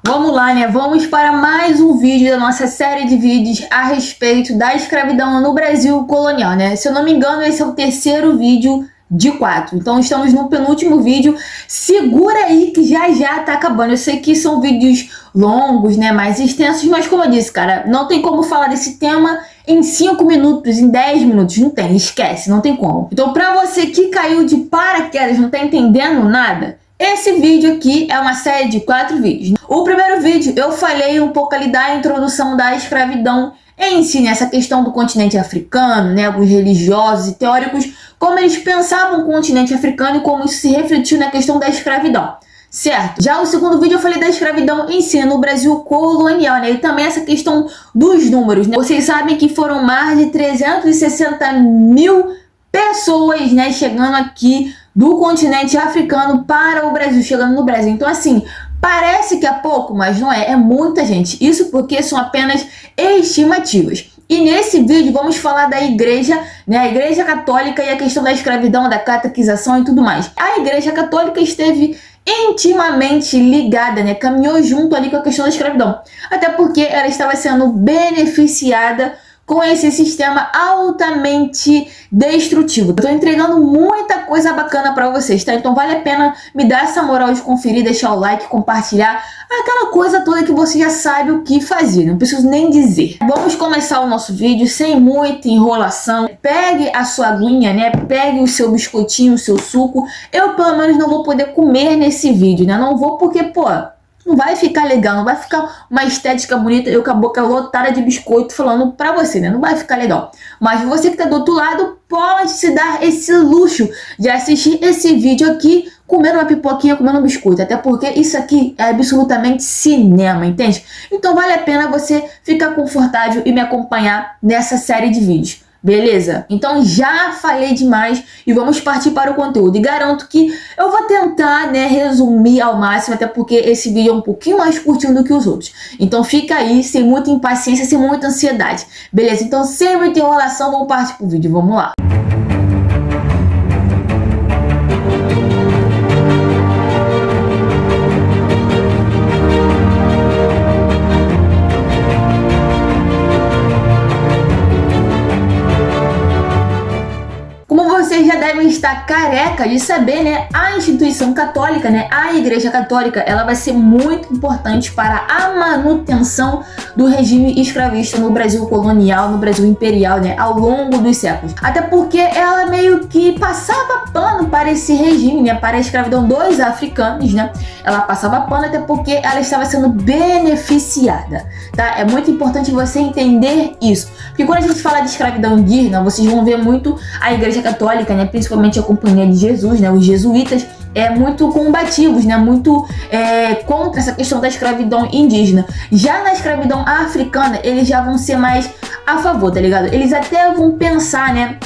Vamos lá, né? Vamos para mais um vídeo da nossa série de vídeos a respeito da escravidão no Brasil colonial, né? Se eu não me engano, esse é o terceiro vídeo de 4. Então estamos no penúltimo vídeo. Segura aí que já tá acabando. Eu sei que são vídeos longos, né? Mais extensos, mas como eu disse, cara, não tem como falar desse tema em 5 minutos, em 10 minutos. Não tem, esquece, não tem como. Então, pra você que caiu de paraquedas, não tá entendendo nada, esse vídeo aqui é uma série de 4 vídeos. O primeiro vídeo eu falei um pouco ali da introdução da escravidão em si, nessa questão do continente africano, né, alguns religiosos e teóricos, como eles pensavam o continente africano e como isso se refletiu na questão da escravidão, certo? Já o segundo vídeo eu falei da escravidão em si, no Brasil colonial, né, e também essa questão dos números, né? Vocês sabem que foram mais de 360 mil pessoas, né, chegando aqui do continente africano para o Brasil, chegando no Brasil. Então, assim, parece que é pouco, mas não é, é muita gente. Isso porque são apenas estimativas. E nesse vídeo vamos falar da igreja, né, a igreja católica e a questão da escravidão, da catequização e tudo mais. A igreja católica esteve intimamente ligada, né, caminhou junto ali com a questão da escravidão. Até porque ela estava sendo beneficiada com esse sistema altamente destrutivo. Eu tô entregando muita coisa bacana pra vocês, tá? Então vale a pena me dar essa moral de conferir, deixar o like, compartilhar, aquela coisa toda que você já sabe o que fazer, não preciso nem dizer. Vamos começar o nosso vídeo sem muita enrolação. Pegue a sua aguinha, né? Pegue o seu biscoitinho, o seu suco. Eu, pelo menos, não vou poder comer nesse vídeo, né? Não vou porque, pô, não vai ficar legal, não vai ficar uma estética bonita, eu com a boca lotada de biscoito falando pra você, né? Não vai ficar legal. Mas você que tá do outro lado pode se dar esse luxo de assistir esse vídeo aqui comendo uma pipoquinha, comendo um biscoito. Até porque isso aqui é absolutamente cinema, entende? Então vale a pena você ficar confortável e me acompanhar nessa série de vídeos. Beleza? Então já falei demais e vamos partir para o conteúdo. E garanto que eu vou tentar, né, resumir ao máximo, até porque esse vídeo é um pouquinho mais curtinho do que os outros. Então fica aí, sem muita impaciência, sem muita ansiedade. Beleza? Então sem muita enrolação, vamos partir para o vídeo. Vamos lá. Vocês já devem estar careca de saber, né, a instituição católica, né, a Igreja Católica, ela vai ser muito importante para a manutenção do regime escravista no Brasil colonial, no Brasil imperial, né, ao longo dos séculos. Até porque ela meio que passava pano para esse regime, né, para a escravidão dos africanos, né, ela passava pano até porque ela estava sendo beneficiada, tá? É muito importante você entender isso, porque quando a gente fala de escravidão indígena, vocês vão ver muito a Igreja Católica, né, principalmente a Companhia de Jesus, né, os jesuítas, muito combativos, né, muito contra essa questão da escravidão indígena. Já na escravidão africana, eles já vão ser mais a favor, tá ligado? Eles até vão pensar, né,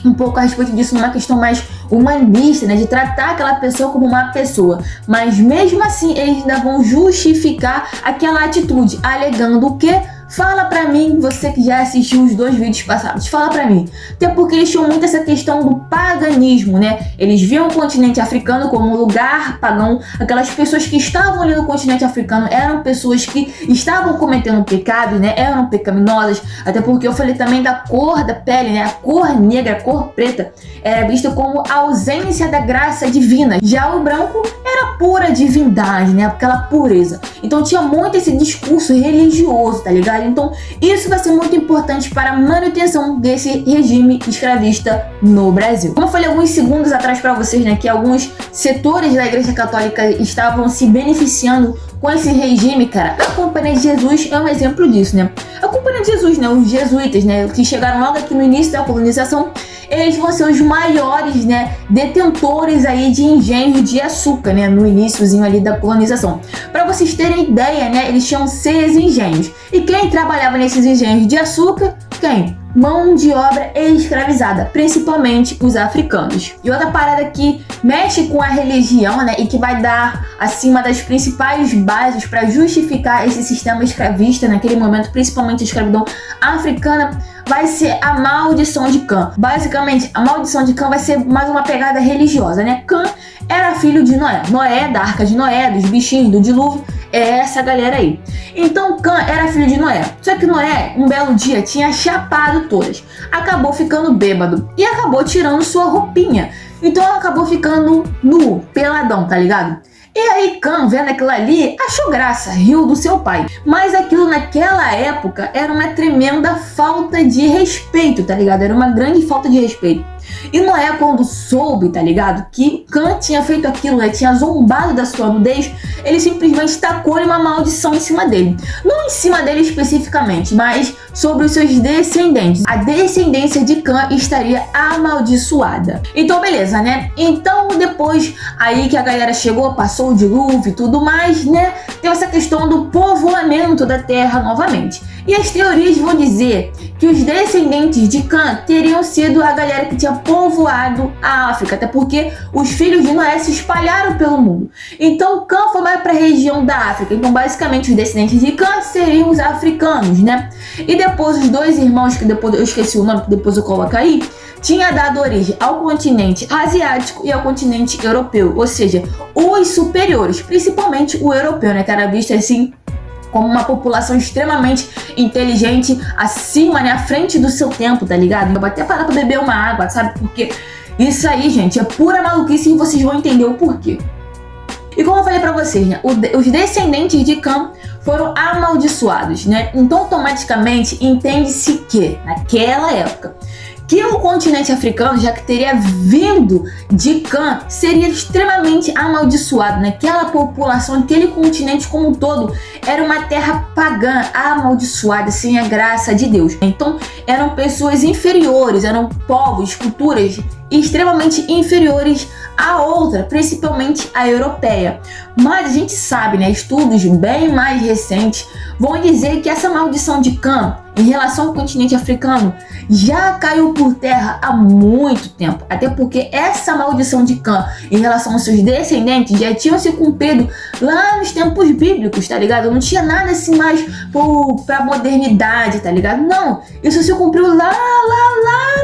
um pouco a respeito disso numa questão mais humanista, né, de tratar aquela pessoa como uma pessoa, mas mesmo assim eles ainda vão justificar aquela atitude, alegando o quê? Fala pra mim, você que já assistiu os 2 vídeos passados, fala pra mim. Até porque eles tinham muito essa questão do paganismo, né? Eles viam o continente africano como um lugar pagão. Aquelas pessoas que estavam ali no continente africano eram pessoas que estavam cometendo pecado, né? Eram pecaminosas. Até porque eu falei também da cor da pele, né? A cor negra, a cor preta era vista como a ausência da graça divina. Já o branco era pura divindade, né? Aquela pureza. Então tinha muito esse discurso religioso, tá ligado? Então isso vai ser muito importante para a manutenção desse regime escravista no Brasil. Como eu falei alguns segundos atrás para vocês, né, que alguns setores da Igreja Católica estavam se beneficiando com esse regime, cara, a Companhia de Jesus é um exemplo disso, né? A Companhia de Jesus, né, os jesuítas, né, que chegaram logo aqui no início da colonização, eles vão ser os maiores, né, detentores aí de engenhos de açúcar, né, no iniciozinho ali da colonização. Para vocês terem ideia, né, eles tinham 6 engenhos. E quem trabalhava nesses engenhos de açúcar? Quem? Mão de obra escravizada, principalmente os africanos. E outra parada que mexe com a religião, né, e que vai dar, assim, uma das principais bases para justificar esse sistema escravista naquele momento, principalmente a escravidão africana, vai ser a maldição de Cã. Basicamente, a maldição de Cã vai ser mais uma pegada religiosa, né? Cã era filho de Noé. Noé, da Arca de Noé, dos bichinhos, do dilúvio, é essa galera aí. Então Cã era filho de Noé, só que Noé, um belo dia, tinha chapado todas, acabou ficando bêbado e acabou tirando sua roupinha, então acabou ficando nu, peladão, tá ligado? E aí Cã, vendo aquilo ali, achou graça, riu do seu pai. Mas aquilo naquela época era uma tremenda falta de respeito, tá ligado? Era uma grande falta de respeito. E Noé, quando soube, tá ligado, que Cã tinha feito aquilo, né, tinha zombado da sua nudez, ele simplesmente tacou-lhe uma maldição em cima dele. Não em cima dele especificamente, mas sobre os seus descendentes. A descendência de Cã estaria amaldiçoada. Então beleza, né? Então depois aí que a galera chegou, passou o dilúvio e tudo mais, né? Tem essa questão do povoamento da terra novamente. E as teorias vão dizer que os descendentes de Cã teriam sido a galera que tinha povoado a África, até porque os filhos de Noé se espalharam pelo mundo. Então Cã foi mais para a região da África. Então basicamente os descendentes de Cã seriam os africanos, né? E depois os dois irmãos, que depois eu esqueci o nome, que depois eu coloco aí, tinha dado origem ao continente asiático e ao continente europeu, ou seja, os superiores, principalmente o europeu, né, que era visto assim como uma população extremamente inteligente, acima, né, à frente do seu tempo, tá ligado? Eu vou até parar pra beber uma água, sabe? Porque isso aí, gente, é pura maluquice e vocês vão entender o porquê. E como eu falei pra vocês, né, os descendentes de Cã foram amaldiçoados, né? Então automaticamente entende-se que, naquela época, que o continente africano, já que teria vindo de Cã, seria extremamente amaldiçoado, né? Aquela população, aquele continente como um todo, era uma terra pagã, amaldiçoada, sem a graça de Deus. Então, eram pessoas inferiores, eram povos, culturas extremamente inferiores à outra, principalmente a europeia. Mas a gente sabe, né, estudos bem mais recentes vão dizer que essa maldição de Cã em relação ao continente africano já caiu por terra há muito tempo, até porque essa maldição de Cã em relação aos seus descendentes já tinham se cumprido lá nos tempos bíblicos, tá ligado? Não tinha nada assim mais pra modernidade, tá ligado? Não, isso se cumpriu lá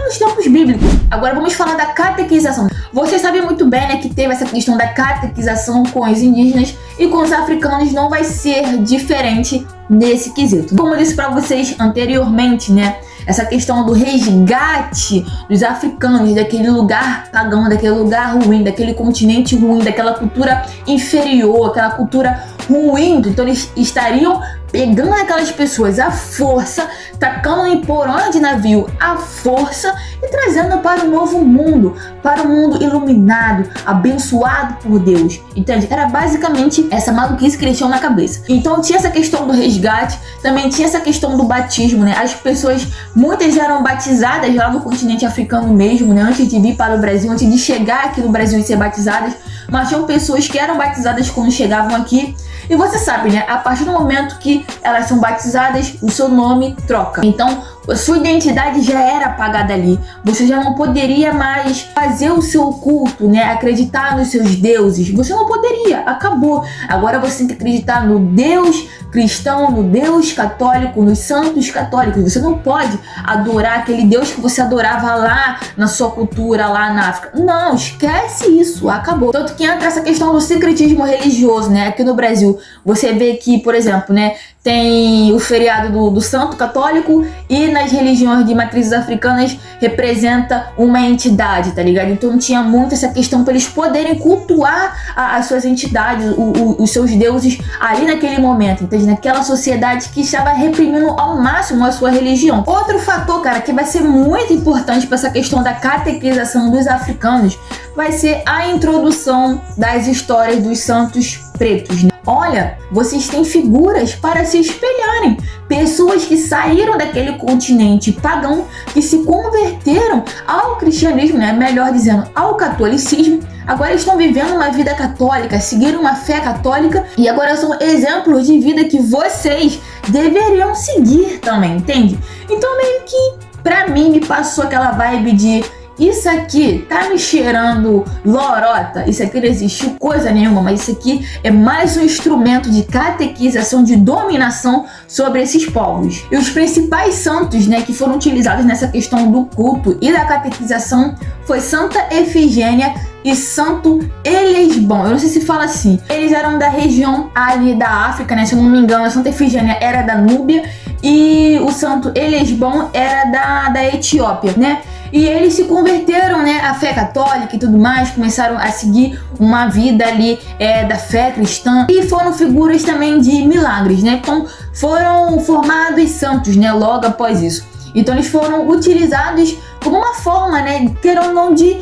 nos tempos bíblicos. Agora vamos falar da catequização. Vocês sabem muito bem, né, que teve essa questão da catequização com os indígenas e com os africanos não vai ser diferente nesse quesito. Como eu disse pra vocês anteriormente, né, essa questão do resgate dos africanos daquele lugar pagão, daquele lugar ruim, daquele continente ruim, daquela cultura inferior, aquela cultura ruim. Então eles estariam pegando aquelas pessoas à força, tacando em porões de navio à força e trazendo para um novo mundo, para um mundo iluminado, abençoado por Deus. Entende? Era basicamente essa maluquice que eles tinham na cabeça. Então tinha essa questão do resgate, também tinha essa questão do batismo, né? As pessoas, muitas eram batizadas lá no continente africano mesmo, né? Antes de vir para o Brasil, antes de chegar aqui no Brasil e ser batizadas, mas tinham pessoas que eram batizadas quando chegavam aqui. E você sabe, né? A partir do momento que elas são batizadas, o seu nome troca. Então, a sua identidade já era apagada ali. Você já não poderia mais fazer o seu culto, né? Acreditar nos seus deuses. Você não poderia. Acabou. Agora você tem que acreditar no Deus cristão, no Deus católico, nos santos católicos. Você não pode adorar aquele Deus que você adorava lá na sua cultura, lá na África. Não, esquece isso. Acabou. Tanto que entra essa questão do sincretismo religioso, né? Aqui no Brasil, você vê que, por exemplo, né, tem o feriado do Santo Católico e nas religiões de matrizes africanas representa uma entidade, tá ligado? Então tinha muito essa questão para eles poderem cultuar as suas entidades, os seus deuses ali naquele momento, entende? Naquela sociedade que estava reprimindo ao máximo a sua religião. Outro fator, cara, que vai ser muito importante para essa questão da catequização dos africanos vai ser a introdução das histórias dos santos pretos, né? Olha, vocês têm figuras para se espelharem. Pessoas que saíram daquele continente pagão, que se converteram ao cristianismo, né? Melhor dizendo, ao catolicismo. Agora estão vivendo uma vida católica, seguiram uma fé católica e agora são exemplos de vida que vocês deveriam seguir também, entende? Então meio que, pra mim, me passou aquela vibe de: isso aqui tá me cheirando lorota, isso aqui não existiu coisa nenhuma, mas isso aqui é mais um instrumento de catequização, de dominação sobre esses povos. E os principais santos, né, que foram utilizados nessa questão do culto e da catequização foi Santa Efigênia, e Santo Elesbão. Eu não sei se fala assim. Eles eram da região ali da África, né? Se eu não me engano, a Santa Efigênia era da Núbia e o Santo Elesbão era da Etiópia, né? E eles se converteram, né, à fé católica e tudo mais, começaram a seguir uma vida ali da fé cristã e foram figuras também de milagres, né? Então foram formados santos, né, logo após isso. Então eles foram utilizados como uma forma, né, queiram ou não, de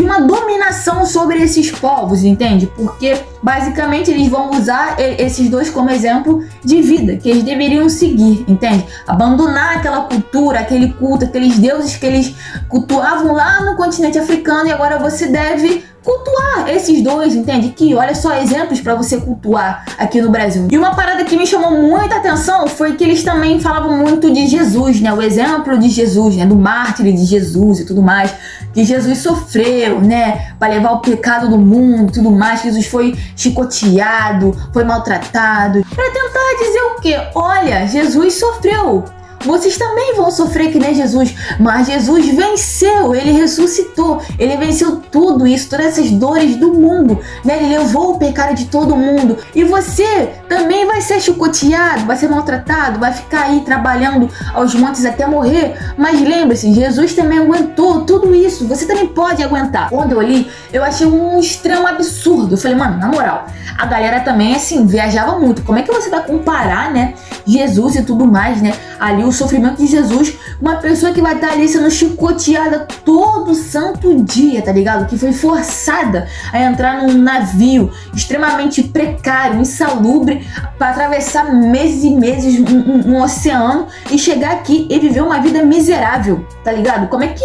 uma dominação sobre esses povos, entende? Porque basicamente eles vão usar esses dois como exemplo de vida, que eles deveriam seguir, entende? Abandonar aquela cultura, aquele culto, aqueles deuses que eles cultuavam lá no continente africano, e agora você deve cultuar esses dois, entende? Que olha só, exemplos para você cultuar aqui no Brasil. E uma parada que me chamou muita atenção foi que eles também falavam muito de Jesus, né? O exemplo de Jesus, né? Do mártir de Jesus e tudo mais. Que Jesus sofreu, né? Para levar o pecado do mundo e tudo mais. Que Jesus foi chicoteado, foi maltratado. Para tentar dizer o quê? Olha, Jesus sofreu. Vocês também vão sofrer que nem Jesus, mas Jesus venceu, ele ressuscitou, ele venceu tudo isso, todas essas dores do mundo, né? Ele levou o pecado de todo mundo, e você também vai ser chicoteado, vai ser maltratado, vai ficar aí trabalhando aos montes até morrer, mas lembre-se, Jesus também aguentou tudo isso, você também pode aguentar. Quando eu li, eu achei um extremo absurdo, eu falei, mano, na moral, a galera também, assim, viajava muito, como é que você vai comparar, né, Jesus e tudo mais, né, ali o sofrimento de Jesus, uma pessoa que vai estar ali sendo chicoteada todo santo dia, tá ligado? Que foi forçada a entrar num navio extremamente precário, insalubre, para atravessar meses e meses um oceano e chegar aqui e viver uma vida miserável, tá ligado? Como é que...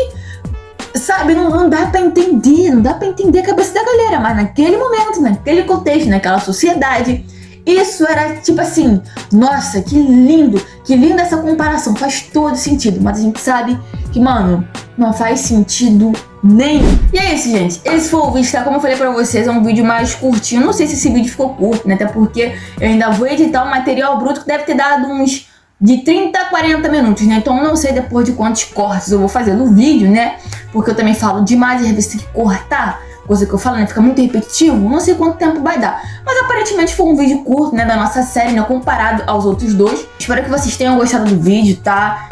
Sabe, não dá pra entender, não dá pra entender a cabeça da galera, mas naquele momento, naquele contexto, naquela sociedade... Isso era tipo assim, nossa, que lindo essa comparação, faz todo sentido, mas a gente sabe que, mano, não faz sentido nenhum. E é isso, gente, esse foi o vídeo, tá? Como eu falei pra vocês, é um vídeo mais curtinho, não sei se esse vídeo ficou curto, né, até porque eu ainda vou editar um material bruto que deve ter dado uns de 30 a 40 minutos, né, então eu não sei depois de quantos cortes eu vou fazer no vídeo, né, porque eu também falo demais e às vezes tem que cortar, coisa que eu falo, né, fica muito repetitivo, não sei quanto tempo vai dar, mas aparentemente foi um vídeo curto, né, da nossa série, né, comparado aos outros dois. Espero que vocês tenham gostado do vídeo, tá,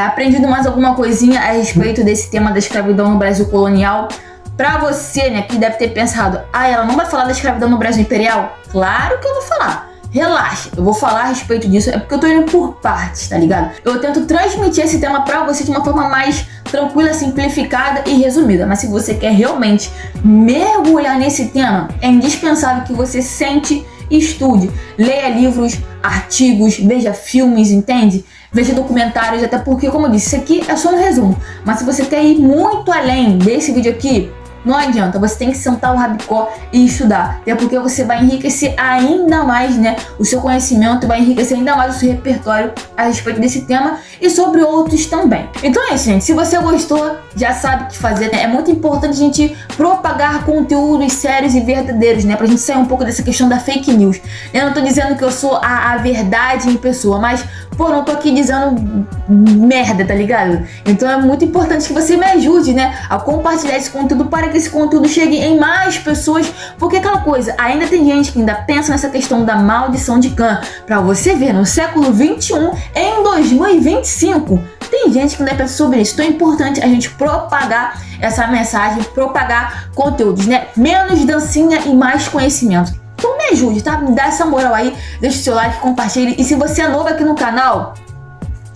aprendido mais alguma coisinha a respeito desse tema da escravidão no Brasil colonial. Pra você, né, que deve ter pensado, ela não vai falar da escravidão no Brasil imperial? Claro que eu vou falar. Relaxa, eu vou falar a respeito disso, é porque eu tô indo por partes, tá ligado? Eu tento transmitir esse tema pra você de uma forma mais tranquila, simplificada e resumida, mas se você quer realmente mergulhar nesse tema, é indispensável que você sente e estude, leia livros, artigos, veja filmes, entende? Veja documentários, até porque, como eu disse, isso aqui é só um resumo, mas se você quer ir muito além desse vídeo aqui, não adianta, você tem que sentar o rabicó e estudar, até porque você vai enriquecer ainda mais, né, o seu conhecimento, vai enriquecer ainda mais o seu repertório a respeito desse tema e sobre outros também. Então é isso, gente, se você gostou, já sabe o que fazer, né? É muito importante a gente propagar conteúdos sérios e verdadeiros, né, pra gente sair um pouco dessa questão da fake news. Eu não tô dizendo que eu sou a verdade em pessoa, mas, pô, não tô aqui dizendo merda, tá ligado? Então é muito importante que você me ajude, né, a compartilhar esse conteúdo para que esse conteúdo chegue em mais pessoas, porque aquela coisa, ainda tem gente que ainda pensa nessa questão da maldição de Cã. Pra você ver, no século 21, em 2025, tem gente que ainda pensa sobre isso. Então é importante a gente propagar essa mensagem, propagar conteúdos, né? Menos dancinha e mais conhecimento. Então me ajude, tá? Me dá essa moral aí, deixa o seu like, compartilhe. E se você é novo aqui no canal,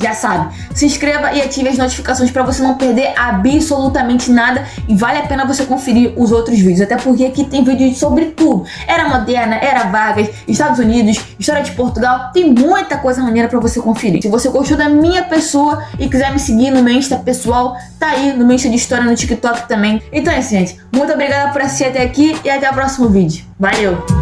já sabe, se inscreva e ative as notificações para você não perder absolutamente nada, e vale a pena você conferir os outros vídeos, até porque aqui tem vídeos sobre tudo, era moderna, era Vargas, Estados Unidos, história de Portugal, tem muita coisa maneira para você conferir. Se você gostou da minha pessoa e quiser me seguir no meu Insta pessoal, tá aí no meu Insta de história no TikTok também. Então é isso, gente, muito obrigada por assistir até aqui e até o próximo vídeo, valeu!